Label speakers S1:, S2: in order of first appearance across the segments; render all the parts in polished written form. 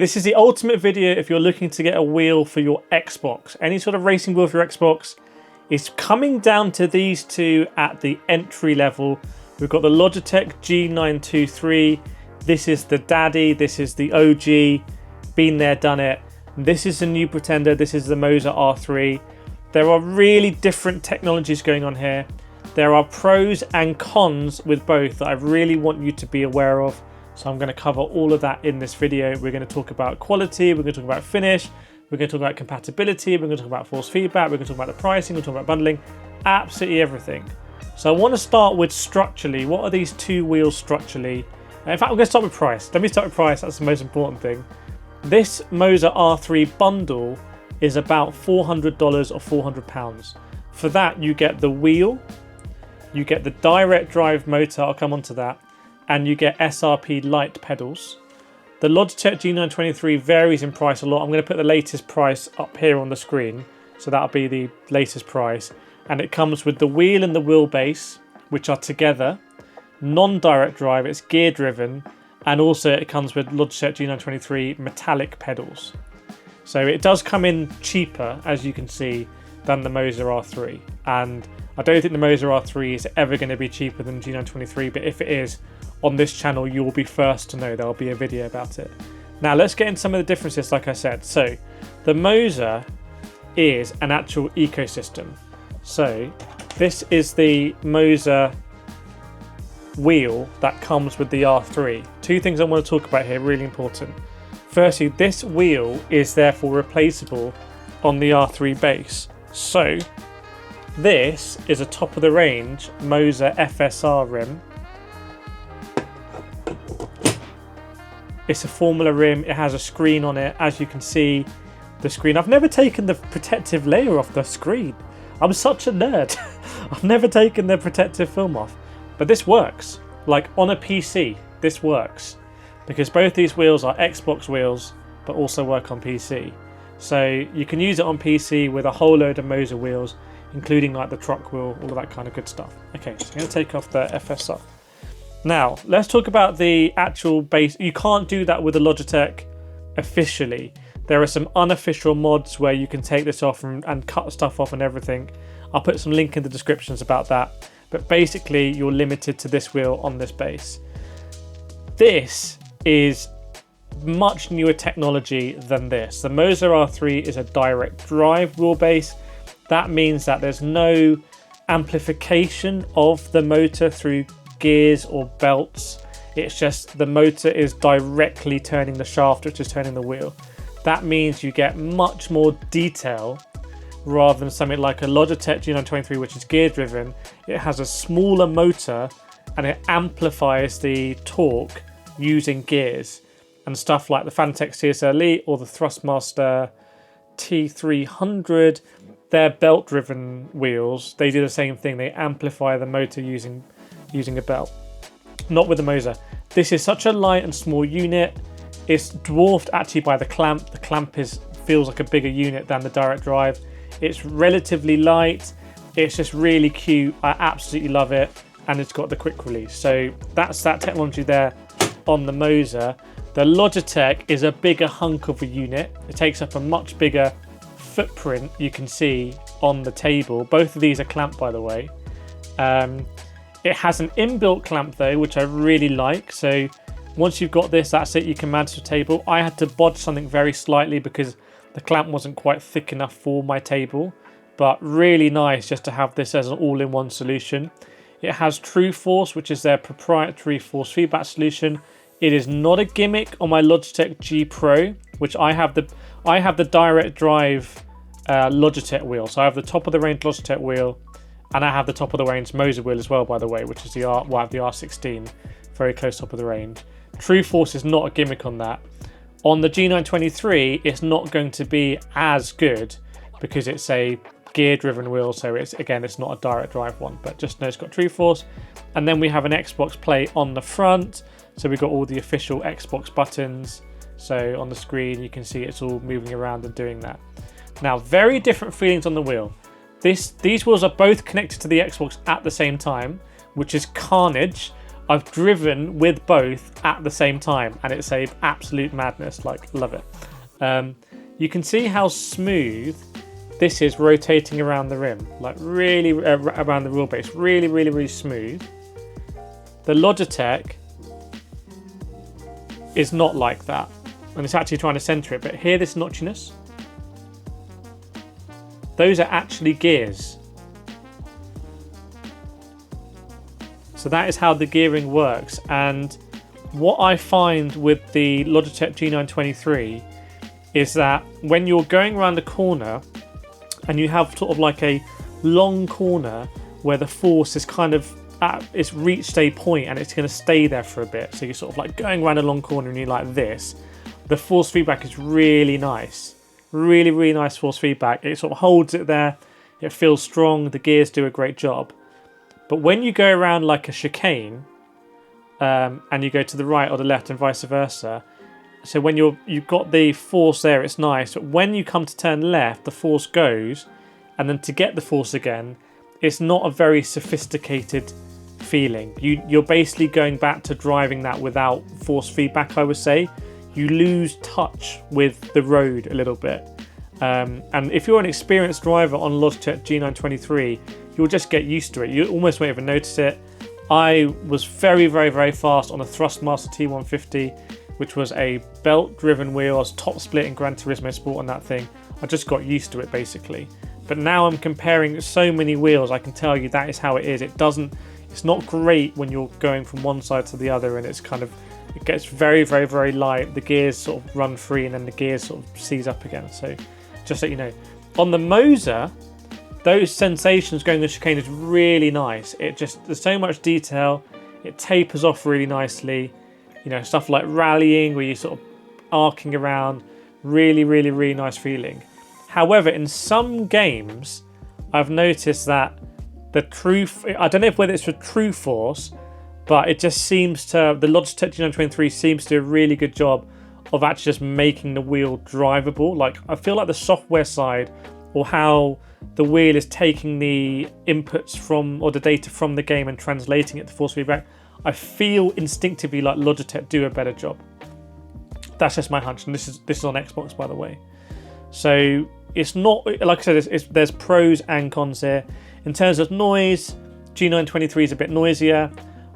S1: This is the ultimate video if you're looking to get a wheel for your Xbox. Any sort of racing wheel for your Xbox is coming down to these two at the entry level. We've got the Logitech G923. This is the daddy, this is the OG, been there, done it. This is the new pretender, this is the Moza R3. There are really different technologies going on here. There are pros and cons with both that I really want you to be aware of. So I'm going to cover all of that in this video. We're going to talk about quality, we're going to talk about finish, we're going to talk about compatibility, we're going to talk about force feedback, we're going to talk about the pricing, we're going to talk about bundling, absolutely everything. So I want to start with structurally. What are these two wheels structurally? In fact, I'm going to start with price. Let me start with price, that's the most important thing. This Moza R3 bundle is about $400 or £400. For that, you get the wheel, you get the direct drive motor, I'll come on to that, and you get SRP light pedals. The Logitech G923 varies in price a lot. I'm going to put the latest price up here on the screen, so that'll be the latest price. And it comes with the wheel and the wheelbase, which are together, non-direct drive, it's gear driven, and also it comes with Logitech G923 metallic pedals. So it does come in cheaper, as you can see, than the Moza R3. And I don't think the Moza R3 is ever going to be cheaper than G923, but if it is, on this channel you will be first to know. There'll be a video about it. Now let's get into some of the differences, like I said. So the Moza is an actual ecosystem. So this is the Moza wheel that comes with the R3. Two things I want to talk about here, really important. Firstly, this wheel is therefore replaceable on the R3 base. So this is a top of the range Moza FSR rim. It's a Formula rim, it has a screen on it. As you can see, the screen, I've never taken the protective layer off the screen. I'm such a nerd. I've never taken the protective film off. But this works. Like on a PC, this works. Because both these wheels are Xbox wheels, but also work on PC. So you can use it on PC with a whole load of Moza wheels, including like the truck wheel, all of that kind of good stuff. Okay, so I'm going to take off the FSR. Now, let's talk about the actual base. You can't do that with the Logitech officially. There are some unofficial mods where you can take this off and cut stuff off and everything. I'll put some link in the descriptions about that. But basically, you're limited to this wheel on this base. This is much newer technology than this. The Moza R3 is a direct drive wheelbase. That means that there's no amplification of the motor through gears or belts. It's just the motor is directly turning the shaft, which is turning the wheel. That means you get much more detail rather than something like a Logitech G923, which is gear driven. It has a smaller motor and it amplifies the torque using gears, and stuff like the Fanatec CSL Elite or the Thrustmaster T300, they're belt driven wheels. They do the same thing, they amplify the motor using a belt. Not with the Moza. This is such a light and small unit. It's dwarfed actually by the clamp. The clamp feels like a bigger unit than the direct drive. It's relatively light. It's just really cute. I absolutely love it. And it's got the quick release. So that's that technology there on the Moza. The Logitech is a bigger hunk of a unit. It takes up a much bigger footprint, you can see on the table. Both of these are clamped, by the way. It has an inbuilt clamp though, which I really like. So once you've got this, that's it, you can manage the table. I had to bodge something very slightly because the clamp wasn't quite thick enough for my table, but really nice just to have this as an all-in-one solution. It has True Force, which is their proprietary force feedback solution. It is not a gimmick on my Logitech G Pro, which I have the direct drive Logitech wheel. So I have the top of the range Logitech wheel, and I have the top of the range Moza wheel as well, by the way, which is the R16, very close top of the range. True Force is not a gimmick on that. On the G923, it's not going to be as good because it's a gear-driven wheel, so it's not a direct drive one, but just know it's got True Force. And then we have an Xbox plate on the front, so we've got all the official Xbox buttons. So on the screen, you can see it's all moving around and doing that. Now, very different feelings on the wheel. These wheels are both connected to the Xbox at the same time, which is carnage. I've driven with both at the same time, and it's a absolute madness. Like, love it. You can see how smooth this is rotating around the rim, like really around the wheelbase, really smooth. The Logitech is not like that, and it's actually trying to center it, but hear this notchiness? Those are actually gears. So that is how the gearing works. And what I find with the Logitech G923 is that when you're going around a corner and you have sort of like a long corner where the force is kind of it's reached a point and it's going to stay there for a bit, so you're sort of like going around a long corner and you're like this, the force feedback is really nice. Really nice force feedback. It sort of holds it there. It feels strong. The gears do a great job. But when you go around like a chicane, and you go to the right or the left and vice versa, so when you've got the force there, it's nice. But when you come to turn left, the force goes, and then to get the force again, it's not a very sophisticated feeling. You're basically going back to driving that without force feedback, I would say. You lose touch with the road a little bit. And if you're an experienced driver on Logitech G923, you'll just get used to it. You almost won't even notice it. I was very fast on a Thrustmaster T150, which was a belt-driven wheel. I was top split in Gran Turismo Sport on that thing. I just got used to it, basically. But now I'm comparing so many wheels, I can tell you that is how it is. It's not great when you're going from one side to the other, and it gets very light. The gears sort of run free, and then the gears sort of seize up again. So just so you know, on the Moza, those sensations going the chicane is really nice. There's so much detail. It tapers off really nicely. You know, stuff like rallying where you're sort of arcing around. Really nice feeling. However, in some games, I've noticed that I don't know whether it's for true force, but it just seems to, the Logitech G923 seems to do a really good job of actually just making the wheel drivable. Like, I feel like the software side, or how the wheel is taking the inputs from, or the data from the game and translating it to force feedback, I feel instinctively like Logitech do a better job. That's just my hunch, and this is on Xbox, by the way. So it's not, like I said, there's pros and cons here. In terms of noise, G923 is a bit noisier.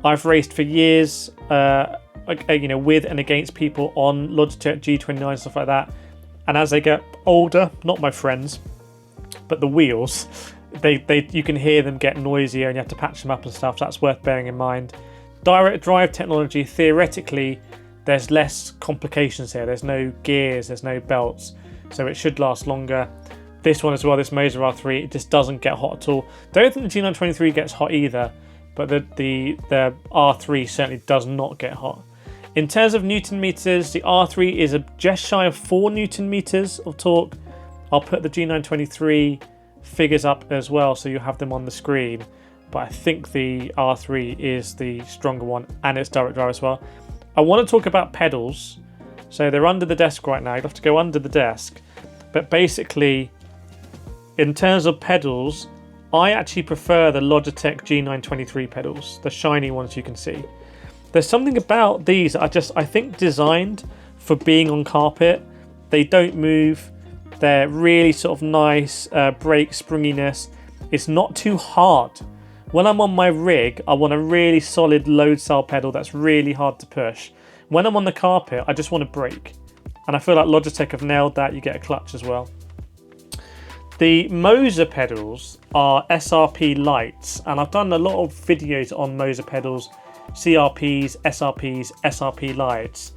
S1: I've raced for years, with and against people on Logitech G29, stuff like that. And as they get older, not my friends, but the wheels, you can hear them get noisier, and you have to patch them up and stuff. So that's worth bearing in mind. Direct drive technology, theoretically, there's less complications here. There's no gears, there's no belts, so it should last longer. This one as well, this Moza R3, it just doesn't get hot at all. Don't think the G923 gets hot either, but the R3 certainly does not get hot. In terms of Newton meters, the R3 is just shy of 4 Newton meters of torque. I'll put the G923 figures up as well, so you have them on the screen. But I think the R3 is the stronger one, and it's direct drive as well. I want to talk about pedals. So they're under the desk right now. You'd have to go under the desk. But basically, in terms of pedals, I actually prefer the Logitech G923 pedals, the shiny ones you can see. There's something about these I think designed for being on carpet. They don't move. They're really sort of nice brake springiness. It's not too hard. When I'm on my rig, I want a really solid load cell pedal that's really hard to push. When I'm on the carpet, I just want to brake. And I feel like Logitech have nailed that. You get a clutch as well. The Moza pedals are SRP lights, and I've done a lot of videos on Moza pedals, CRPs, SRPs, SRP lights.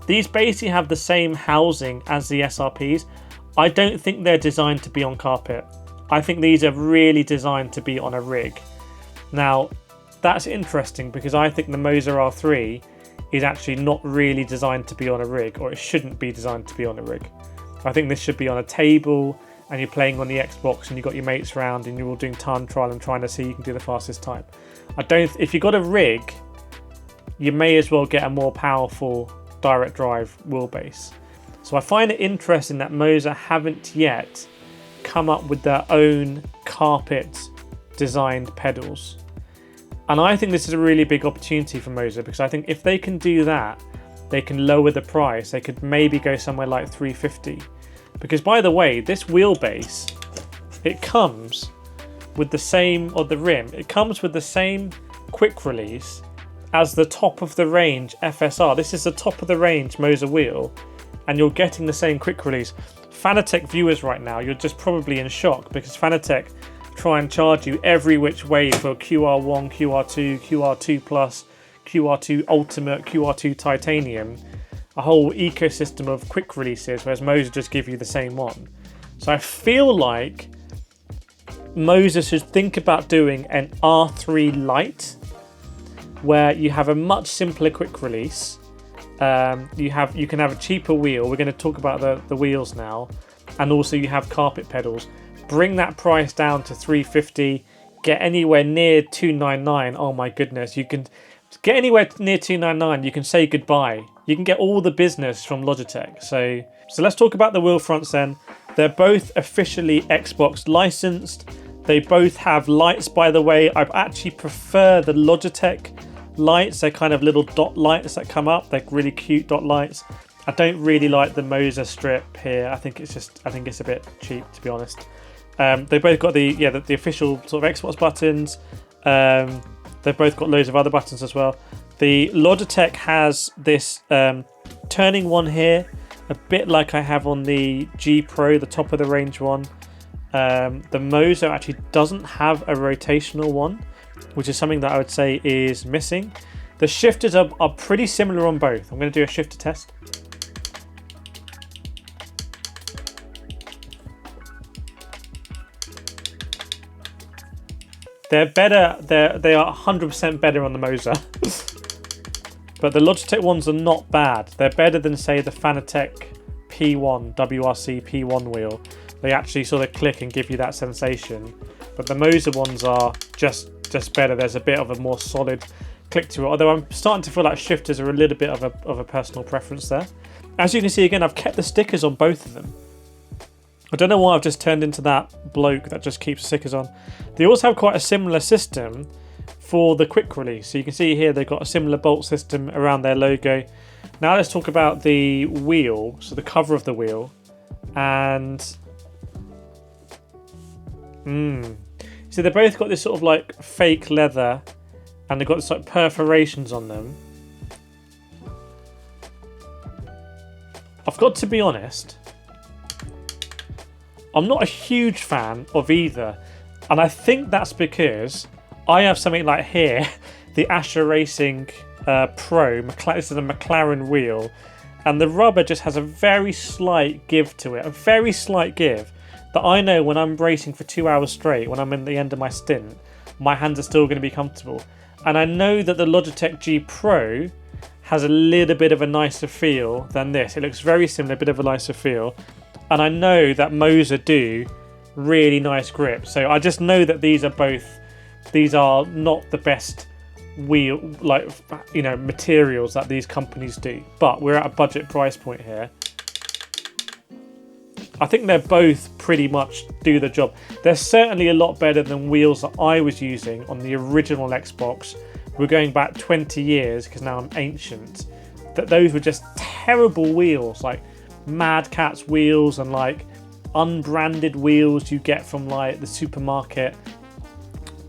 S1: These basically have the same housing as the SRPs. I don't think they're designed to be on carpet. I think these are really designed to be on a rig. Now, that's interesting because I think the Moza R3 is actually not really designed to be on a rig, or it shouldn't be designed to be on a rig. I think this should be on a table, and you're playing on the Xbox and you've got your mates around and you're all doing time trial and trying to see who can do the fastest time. If you've got a rig, you may as well get a more powerful direct drive wheelbase. So I find it interesting that Moza haven't yet come up with their own carpet designed pedals. And I think this is a really big opportunity for Moza, because I think if they can do that, they can lower the price. They could maybe go somewhere like 350. Because by the way, this wheelbase, it comes with the same, or the rim, it comes with the same quick release as the top of the range FSR. This is the top of the range Moza wheel, and you're getting the same quick release. Fanatec viewers right now, you're just probably in shock, because Fanatec try and charge you every which way for QR1, QR2, QR2 Plus, QR2 Ultimate, QR2 Titanium, a whole ecosystem of quick releases, whereas Moza just give you the same one. So I feel like Moza should think about doing an R3 Lite, where you have a much simpler quick release. You can have a cheaper wheel. We're going to talk about the wheels now, and also you have carpet pedals. Bring that price down to 350. Get anywhere near 299. Oh my goodness, you can get anywhere near 299. You can say goodbye. You can get all the business from Logitech. So let's talk about the wheel fronts then. They're both officially Xbox licensed. They both have lights, by the way. I actually prefer the Logitech lights. They're kind of little dot lights that come up. They're really cute dot lights. I don't really like the Moza strip here. I think it's a bit cheap, to be honest. They both got the official sort of Xbox buttons. They've both got loads of other buttons as well. The Logitech has this turning one here, a bit like I have on the G Pro, the top of the range one. The Moza actually doesn't have a rotational one, which is something that I would say is missing. The shifters are pretty similar on both. I'm going to do a shifter test. They're better. They are 100% better on the Moza. But the Logitech ones are not bad. They're better than, say, the Fanatec P1, WRC P1 wheel. They actually sort of click and give you that sensation. But the Moza ones are just better. There's a bit of a more solid click to it. Although I'm starting to feel like shifters are a little bit of a personal preference there. As you can see again, I've kept the stickers on both of them. I don't know why I've just turned into that bloke that just keeps stickers on. They also have quite a similar system for the quick release. So you can see here they've got a similar bolt system around their logo. Now let's talk about the wheel, so the cover of the wheel. And so they both got this sort of like fake leather, and they've got this like perforations on them. I've got to be honest, I'm not a huge fan of either, and I think that's because I have something like here, the iRacing Pro. This is a McLaren wheel, and the rubber just has a very slight give to it, a very slight give that I know when I'm racing for 2 hours straight, when I'm in the end of my stint, my hands are still going to be comfortable. And I know that the Logitech G Pro has a little bit of a nicer feel than this. It looks very similar, a bit of a nicer feel. And I know that Moza do really nice grip. So I just know that these are not the best wheel, materials that these companies do. But we're at a budget price point here. I think they're both pretty much do the job. They're certainly a lot better than wheels that I was using on the original Xbox. We're going back 20 years because now I'm ancient. Those were just terrible wheels, like Mad Catz wheels and like unbranded wheels you get from like the supermarket.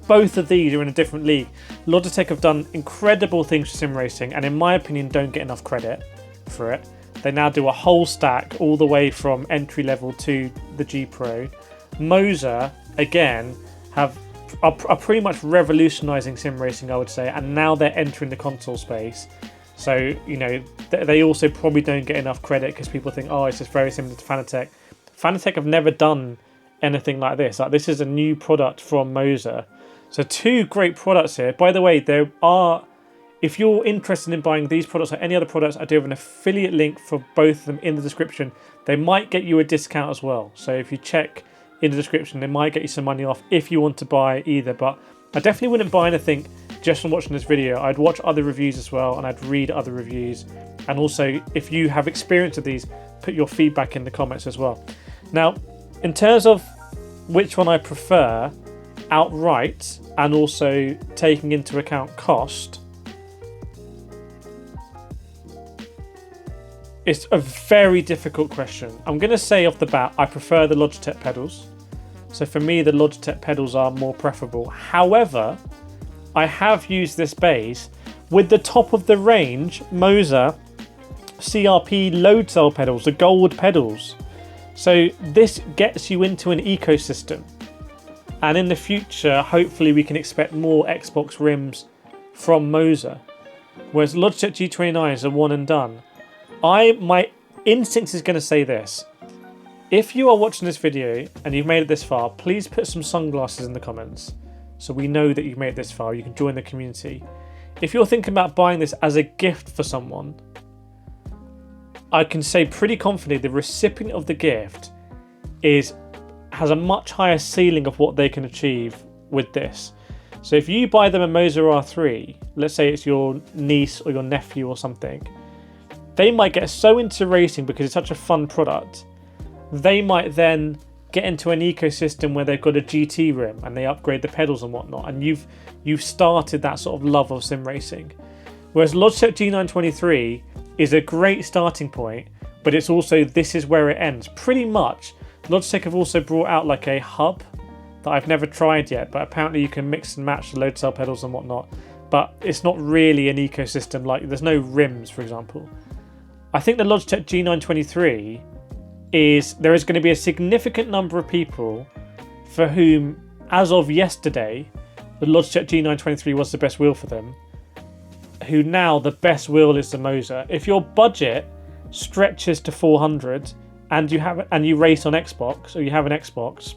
S1: Both of these are in a different league. Logitech have done incredible things for sim racing, and in my opinion don't get enough credit for it. They now do a whole stack all the way from entry level to the G Pro. Moza, again, are pretty much revolutionising sim racing, I would say, and now they're entering the console space. So, they also probably don't get enough credit because people think, oh, it's just very similar to Fanatec. Fanatec have never done anything like this. Like, this is a new product from Moza. So 2 great products here. By the way, if you're interested in buying these products or any other products, I do have an affiliate link for both of them in the description. They might get you a discount as well. So if you check in the description, they might get you some money off if you want to buy either. But I definitely wouldn't buy anything just from watching this video. I'd watch other reviews as well, and I'd read other reviews. And also, if you have experience with these, put your feedback in the comments as well. Now, in terms of which one I prefer, outright and also taking into account cost, it's a very difficult question. I'm going to say off the bat, I prefer the Logitech pedals. So for me, the Logitech pedals are more preferable. However, I have used this base with the top of the range Moza CRP load cell pedals, the gold pedals. So this gets you into an ecosystem. And in the future, hopefully we can expect more Xbox rims from Moza. Whereas Logitech G29 is a one and done. My instinct is going to say this. If you are watching this video and you've made it this far, please put some sunglasses in the comments so we know that you've made it this far. You can join the community. If you're thinking about buying this as a gift for someone, I can say pretty confidently the recipient of the gift has a much higher ceiling of what they can achieve with this. So if you buy them a Moza R3, let's say it's your niece or your nephew or something, they might get so into racing because it's such a fun product. They might then get into an ecosystem where they've got a GT rim and they upgrade the pedals and whatnot, and you've started that sort of love of sim racing. Whereas Logitech G923 is a great starting point, but it's also, this is where it ends. Pretty much, Logitech have also brought out like a hub that I've never tried yet, but apparently you can mix and match the load cell pedals and whatnot, but it's not really an ecosystem. Like, there's no rims, for example. I think the Logitech G923 there is going to be a significant number of people for whom, as of yesterday, the Logitech G923 was the best wheel for them, who now the best wheel is the Moza. If your budget stretches to 400 and you race on Xbox, or you have an Xbox,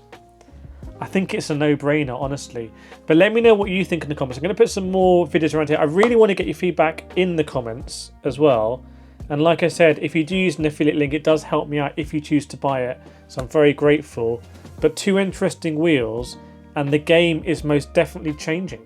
S1: I think it's a no-brainer, honestly. But let me know what you think in the comments. I'm going to put some more videos around here. I really want to get your feedback in the comments as well. And like I said, if you do use an affiliate link, it does help me out if you choose to buy it. So I'm very grateful. But two interesting wheels, and the game is most definitely changing.